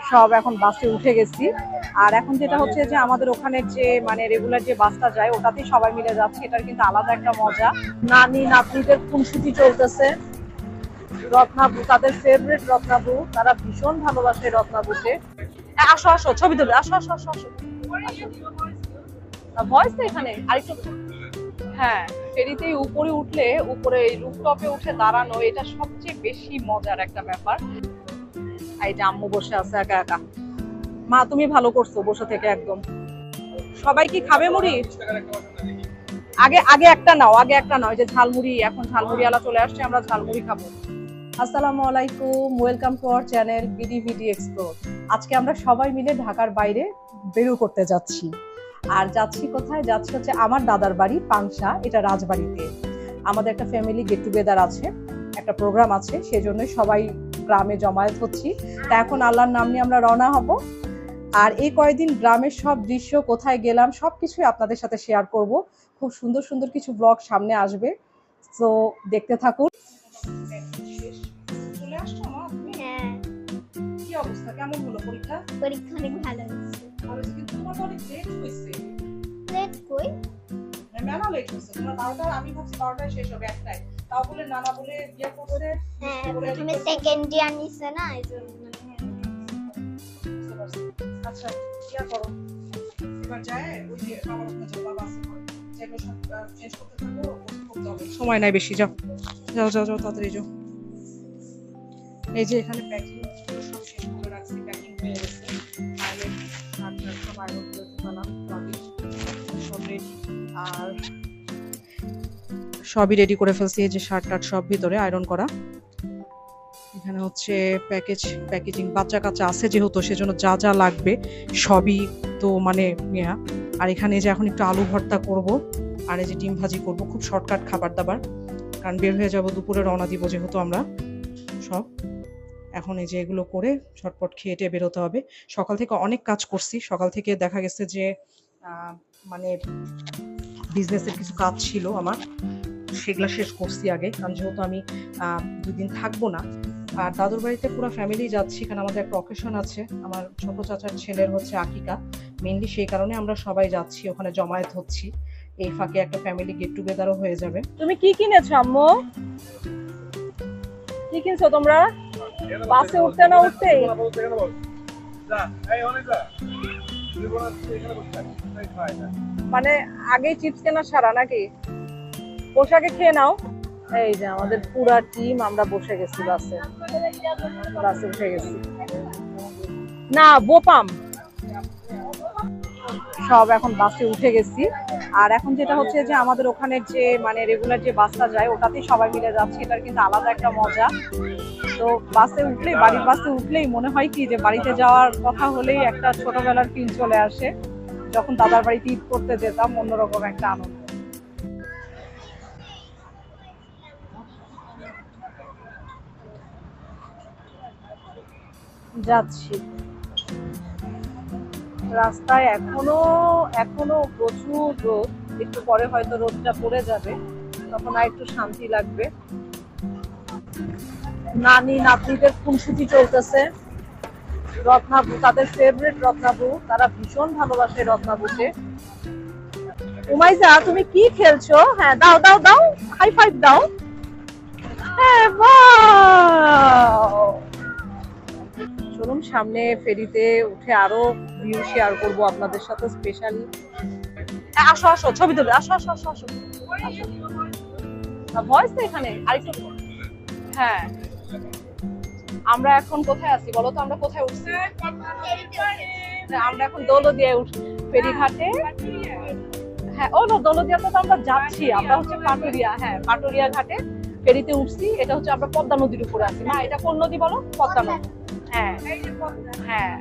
সব এখন বাসে উঠে গেছি। আর এখন যেটা হচ্ছে যে আমাদের ওখানে যে মানে রেগুলার যে বাসটা যায় ওটাতেই সবাই মিলে যাচ্ছে, এটার কিন্তু আলাদা একটা মজা। নানি নাতনিদের খুনসুটি চলতেছে। রত্নাবু তাদের ফেভারিট রত্নাবু, তারা ভীষণ ভালোবাসে রত্নাবুকে। আসো আসো ছবি তুলে, আসো আসো আসো আসো। ভয়েস তো এখানে আরেকটু। হ্যাঁ, ফেরিতে উপরে উঠলে, উপরে রুফটপে উঠে দাঁড়ানো, এটা সবচেয়ে বেশি মজার একটা ব্যাপার। এই যে আম্মু বসে আছে একা একা। মা তুমি ভালো করছো বসে থেকে একদম। সবাই কি খাবে মুড়ি? আগে আগে একটা নাও, আগে একটা নাও। এই যে ঝালমুড়ি, এখন ঝালমুড়ি আলা চলে আসছে, আমরা ঝালমুড়ি খাবো। আসসালামু আলাইকুম, welcome to our channel BD explore. আজকে আমরা সবাই মিলে ঢাকার বাইরে বের করতে যাচ্ছি। আর যাচ্ছি কোথায়? যাচ্ছি হচ্ছে আমার দাদার বাড়ি পাংশা, এটা রাজবাড়িতে। আমাদের একটা ফ্যামিলি গেট টুগেদার আছে, একটা প্রোগ্রাম আছে, সেজন্য সবাই গ্রামে জমায়েত হচ্ছি। তা এখন আল্লাহর নাম নিয়ে আমরা রওনা হব। আর এই কয়েকদিন গ্রামের সব দৃশ্য, কোথায় গেলাম, সবকিছুই আপনাদের সাথে শেয়ার করব। খুব সুন্দর সুন্দর কিছু ব্লগ সামনে আসবে, তো দেখতে থাকুন। চলে আসছো মা তুমি? হ্যাঁ, কি অবস্থা, কেমন হলো পরীক্ষা? পরীক্ষা অনেক ভালো হয়েছে। কিন্তু তোমার তো অনেক লেট হয়েছে। লেট কই? মেলা লেট হয়েছে তোমার। 12টা, আমি ভাবছি 12টায় শেষ হবে, একটাই। তাও বলে নানা বলে বিয়ে করছে। হ্যাঁ, প্রথমে সেকেন্ড ইয়ার নিছে না, এইজন্য। আচ্ছা কি করো এবার? যায় ওই যে আমার ওখানে যাও, বাবা আছে ঘরে, যেগুলো সব চেঞ্জ করতে থাকো, করতে হবে। সময় নাই বেশি, যাও যাও যাও যাও, তাড়াতাড়ি যাও। এই যে এখানে প্যাকিং সব শেষ করে রাখছি, প্যাকিং হয়ে গেছে। আয়রন আর সব আয়রন করে ফেলাম, সব রেডি। আর সবই রেডি করে ফেলছি, এই যে শার্ট টার্ট সব ভিতরে আয়রন করা। এখানে হচ্ছে প্যাকেজিং, বাচ্চা কাচ্চা আছে যেহেতু, সেজন্য যা যা লাগবে সবই তো মানে নেয়া। আর এখানে যে এখন একটু আলু ভর্তা করব, আর এই যে ডিম ভাজি করব, খুব শর্টকাট খাবার দাবার, কারণ বের হয়ে যাব দুপুরে, রওনা দিব যেহেতু আমরা সব। এখন এই যে এগুলো করে ঝটপট খেয়ে বেরোতে হবে। সকাল থেকে অনেক কাজ করছি, সকাল থেকে দেখা গেছে যে মানে বিজনেসের কিছু কাজ ছিল আমার, সেগুলো শেষ করছি আগে, কারণ যেহেতু আমি 2 দিন থাকবো না। আর দাদুর বাড়িতে পুরো ফ্যামিলি যাচ্ছি, কারণ আমাদের একটা অকেশন আছে, আমার ছোট চাচার ছেলের হচ্ছে আকিকা, মেইনলি সেই কারণে আমরা সবাই যাচ্ছি, ওখানে জমায়েত হচ্ছি। এই ফাঁকে একটা ফ্যামিলি গেট টুগেদারও হয়ে যাবে। তুমি কি কিনেছো আম্মু? কি কিনছো তোমরা? বাসে উঠতে না উঠতেই মানে আগেই চিপস কেনা সারা নাকি? পোশাকে খেয়ে নাও। এই যে আমাদের পুরা টিম আমরা বসে গেছি বাসে, বাসে উঠে গেছি। না বোপাম, সব এখন বাসে উঠে গেছি। আর এখন যেটা হচ্ছে যে আমাদের ওখানে যে মানে রেগুলার যে বাসটা যায় ওটাতেই সবাই মিলে যাচ্ছে, এটার কিন্তু আলাদা একটা মজা। তো বাসে উঠলেই, বাড়ির বাসে উঠলেই মনে হয় কি যে বাড়িতে যাওয়ার কথা হলেই একটা ছোটবেলার ফিল চলে আসে, যখন দাদার বাড়িতে ঈদ করতে যেতাম, অন্যরকম একটা আনন্দ। যাচ্ছি রাস্তায়, এখনো এখনো প্রচুর রোদ, একটু পরে হয়তো রোদটা পড়ে যাবে, তখন আর একটু শান্তি লাগবে। নানি নাতনিদের খুনসুটি চলতেছে। রত্নাবু তাদের ফেভারিট রত্নাবু, তারা ভীষণ ভালোবাসে রত্নাবুকে। উমাইজা তুমি কি খেলছো? হ্যাঁ দাও দাও দাও, হাই ফাইভ দাও। হ্যাঁ বাহ, চলুন সামনে ফেরিতে উঠে আরো ভিউ শেয়ার করবো আপনাদের সাথে স্পেশালি। আসো আসো ছবি তুলে, আসো আসো আসো আসো। ভয়েস তো এখানে আরেকটু। হ্যাঁ, আমরা এখন কোথায় আছি বলো তো? আমরা কোথায় উঠছি? আমরা এখন দৌলদিয়া উঠছি, ফেরিঘাটে। হ্যাঁ, ও না, দৌলদিয়াতে তো আমরা যাচ্ছি, আমরা হচ্ছে পাটুরিয়া। হ্যাঁ, পাটুরিয়া ঘাটে ফেরিতে উঠছি। এটা হচ্ছে আমরা পদ্মা নদীর উপরে আছি। না, এটা কোন নদী বলো? পদ্মা নদী। হ্যাঁ হ্যাঁ,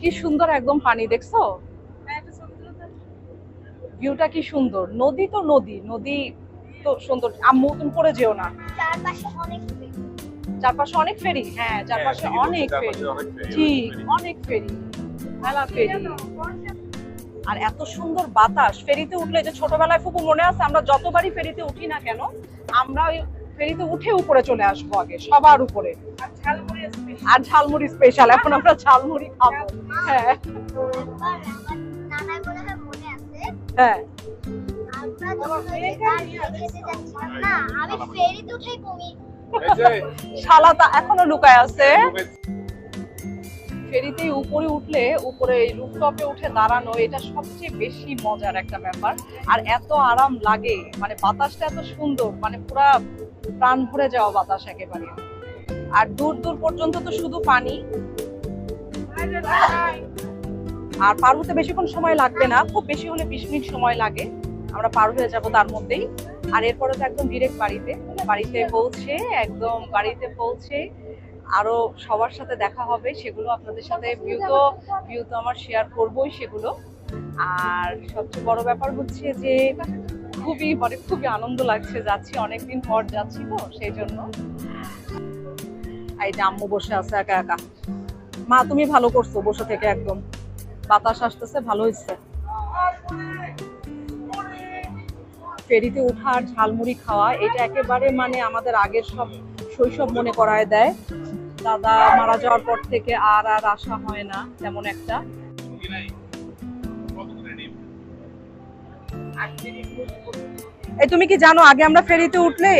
কি সুন্দর একদম পানি, দেখছো ভিউটা কি সুন্দর। নদী তো নদী, নদী তো সুন্দর। আম্মু তুমি পড়ে যেও না। চারপাশে অনেক ফেরি। হ্যাঁ, চারপাশে অনেক ফেরি, ঠিক অনেক ফেরি, মেলা ফেরি। আর এত সুন্দর বাতাস ফেরিতে উঠলে। যে ছোটবেলায় ফুপু মনে আছে, আমরা যতবারই ফেরিতে উঠি না কেন, আমরা ওই ফেরিতে উঠে উপরে চলে আসবো, আগে সবার উপরে। আর ঝালমুড়ি স্পেশাল, এখন আমরা ঝালমুড়ি খাবো। হ্যাঁ নানার মনে হয় মনে আছে হ্যাঁ আমরা যখন গাড়ি খেতে যাচ্ছিলাম না, আমি ফেরিতে উঠেই বমি। শালাতা এখনো লুকায় আছে। ফেরিতে উপরে উঠলে উপরে রুফটপে উঠে দাঁড়ানো, এটা সবচেয়ে বেশি মজার একটা ব্যাপার। আর এত আরাম লাগে, মানে বাতাসটা এত সুন্দর, মানে পুরা প্রাণ ভরে যাওয়া বাতাস একেবারে। আর দূর দূর পর্যন্ত তো শুধু পানি। আর পার হতে বেশিক্ষণ সময় লাগবে না, খুব বেশি হলে 20 মিনিট সময় লাগে, আমরা পার হয়ে যাব তার মধ্যেই। আর এরপরে তো একদম ডিরেক্ট বাড়িতে পৌঁছে আরো সবার সাথে দেখা হবে, সেগুলো আপনাদের সাথে ভিউ তো আমার শেয়ার করবোই সেগুলো। আর সবচেয়ে বড় ব্যাপার হচ্ছে যে খুবই আনন্দ লাগছে, যাচ্ছি অনেকদিন পর যাচ্ছি তো সেই জন্য। এই যে আম্মু বসে আছে একা একা। মা তুমি ভালো করছো বসে থেকে, একদম বাতাস আসতেছে, ভালো হয়েছে। ফেরিতে ওঠা আর ঝালমুড়ি খাওয়া, এটা একেবারে মানে আমাদের আগের সব শৈশব মনে করায় দেয়। দাদা মারা যাওয়ার পর থেকে আর আসা হয় না তেমন একটা। এই তুমি কি জানো আগে আমরা ফেরিতে উঠলে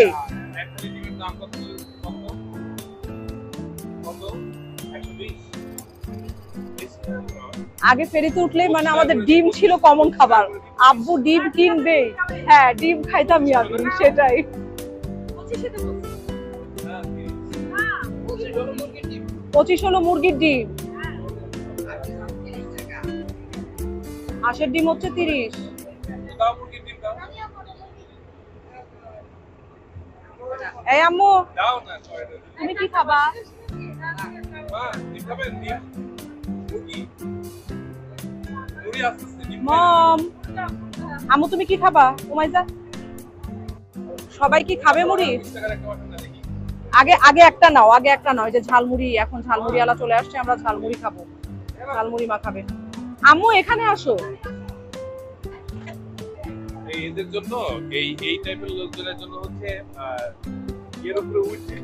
মানে আমাদের ডিম ছিল কমন খাবার। আব্বু ডিম কিনবে, হ্যাঁ ডিম খাইতাম আমি, সেটাই। 25 হলো মুরগির ডিম, হাঁসের ডিম হচ্ছে 30। এই আম্মু তুমি কি খাবা? মম আম্মু তুমি কি খাবা? উমাইজা সবাই কি খাবে মুড়ি? আগে একটা নাও, যে ঝালমুড়ি, এখন ঝালমুড়ি আলা চলে আসছে, আমরা ঝালমুড়ি খাবো, ঝালমুড়ি মা খাবে। আম্মু এখানে আসো। এদের জন্য এই টাইপের লোকজনের জন্য হচ্ছে এর উপরে উঠে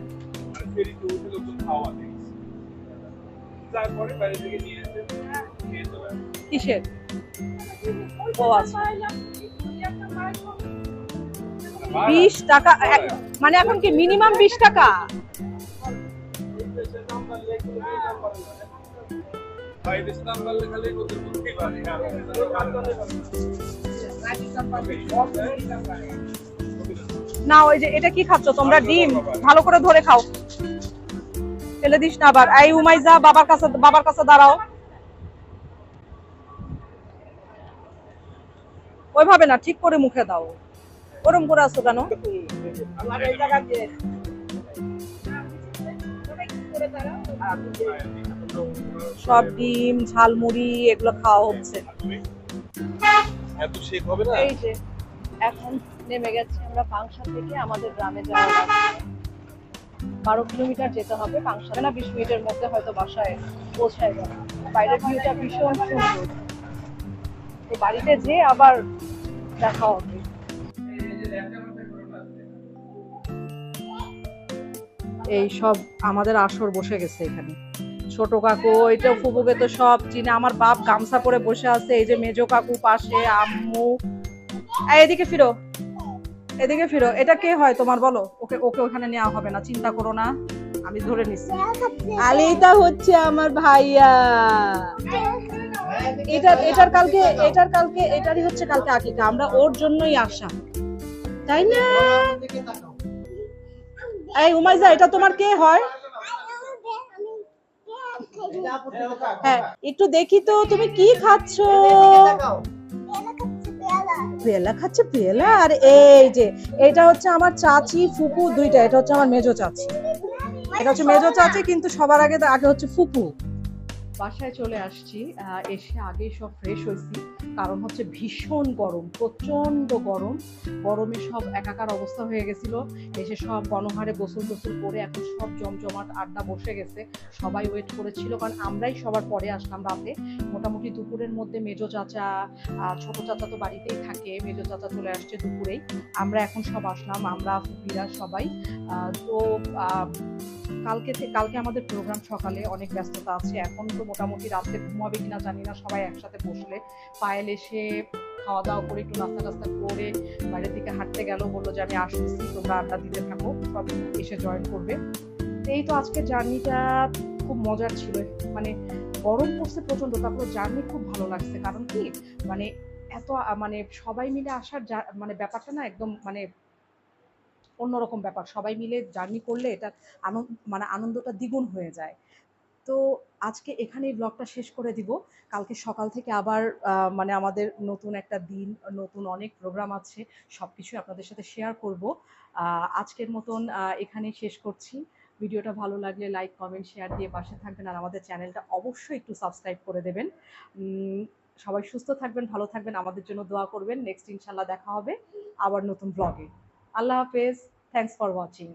মানে ফেরিতে উঠে লোকজন খাওয়া দেয়, তারপরে বাইরে থেকে নিয়ে এসে খেয়ে চলে আসে। কিসের? ও আচ্ছা 20 টাকা, মানে এখন কি মিনিমাম 20 টাকা? না ওই যে এটা কি খাচ্ছ তোমরা? ডিম ভালো করে ধরে খাও, ফেলে দিস না আবার। এই উমাইজা বাবার কাছে দাঁড়াও, ওইভাবে না, ঠিক করে মুখে দাও। ওরম করে আসো কেন? সব ডিম ঝালমুড়ি এগুলো খাওয়া হচ্ছে। এত শেক হবে না। এই যে এখন নেমে গেছি আমরা পাংশা থেকে, আমাদের গ্রামে যাওয়ার আছে 12 কিলোমিটার যেতে হবে। পাংশা না 20 মিনিটের মধ্যে হয়তো বাসায় পৌঁছায় যাবে। বাইরের ভিউটা ভীষণ সুন্দর, তো বাড়িতে যে আবার দেখা হবে। এই সব আমাদের আসর বসে গেছে এখানে। ছোট কাকু, এটা ফুপুকে তো সব চিনে, আমার বাপ গামছা পরে বসে আছে, এই যে মেজো কাকু পাশে, আম্মু। এদিকে ফিরো, এটা কে হয় তোমার বলো? ওকে ওখানে নেওয়া হবে না, চিন্তা করো না, আমি ধরে নিচ্ছি। আলিটা হচ্ছে আমার ভাইয়া। এটারই হচ্ছে কালকে আকিকা, আমরা ওর জন্যই আসা, তাই না? এই উমাইজা এটা তোমার কে হয়? হ্যাঁ একটু দেখি তো, তুমি কি খাচ্ছ? পেয়ালা খাচ্ছে, পেয়ালা। আর এই যে এটা হচ্ছে আমার চাচি ফুপু দুইটা, এটা হচ্ছে আমার মেজো চাচি, কিন্তু সবার আগে হচ্ছে ফুপু। বাসায় চলে আসছি, এসে আগেই সব ফ্রেশ হয়েছি, কারণ হচ্ছে ভীষণ গরম, প্রচণ্ড গরম। গরমে সব একাকার অবস্থা হয়ে গেছিল। এসে সব গণহারে গোসল টোসল করে এখন সব জমজমাট আড্ডা বসে গেছে। সবাই ওয়েট করেছিল, কারণ আমরাই সবার পরে আসলাম রাতে। মোটামুটি দুপুরের মধ্যে মেজো চাচা, ছোট চাচা তো বাড়িতেই থাকে, মেজো চাচা চলে আসছে দুপুরেই। আমরা এখন সব আসলাম, আমরা ফুপিরা সবাই। তো কালকে আমাদের প্রোগ্রাম সকালে, অনেক ব্যস্ততা আছে। এখন তো মোটামুটি রাত্রে ঘুমাবে কিনা জানি না, সবাই একসাথে বসলে। পায়েল এসে খাওয়া দাওয়া করে একটু নাস্তা টাস্তা করে বাইরের দিকে হাঁটতে গেল, বললো যে আমি আসতেছি, তোমরা আড্ডা দিতে থাকো, সব এসে জয়েন করবে। তো এই তো আজকের জার্নিটা খুব মজার ছিল। মানে গরম পড়ছে প্রচন্ড, তারপর জার্নি খুব ভালো লাগছে। কারণ কি, মানে এত মানে সবাই মিলে আসার মানে ব্যাপারটা না একদম মানে অন্যরকম ব্যাপার। সবাই মিলে জার্নি করলে এটা মানে আনন্দটা দ্বিগুণ হয়ে যায়। তো আজকে এখানেই ব্লগটা শেষ করে দিব। কালকে সকাল থেকে আবার মানে আমাদের নতুন একটা দিন, নতুন অনেক প্রোগ্রাম আছে, সব কিছু আপনাদের সাথে শেয়ার করব। আজকের মতন এখানেই শেষ করছি। ভিডিওটা ভালো লাগলে লাইক কমেন্ট শেয়ার দিয়ে পাশে থাকবেন, আর আমাদের চ্যানেলটা অবশ্যই একটু সাবস্ক্রাইব করে দেবেন। সবাই সুস্থ থাকবেন, ভালো থাকবেন, আমাদের জন্য দোয়া করবেন। নেক্সট ইনশাল্লাহ দেখা হবে আবার নতুন ব্লগে। আল্লাহ হাফেজ। Thanks for watching.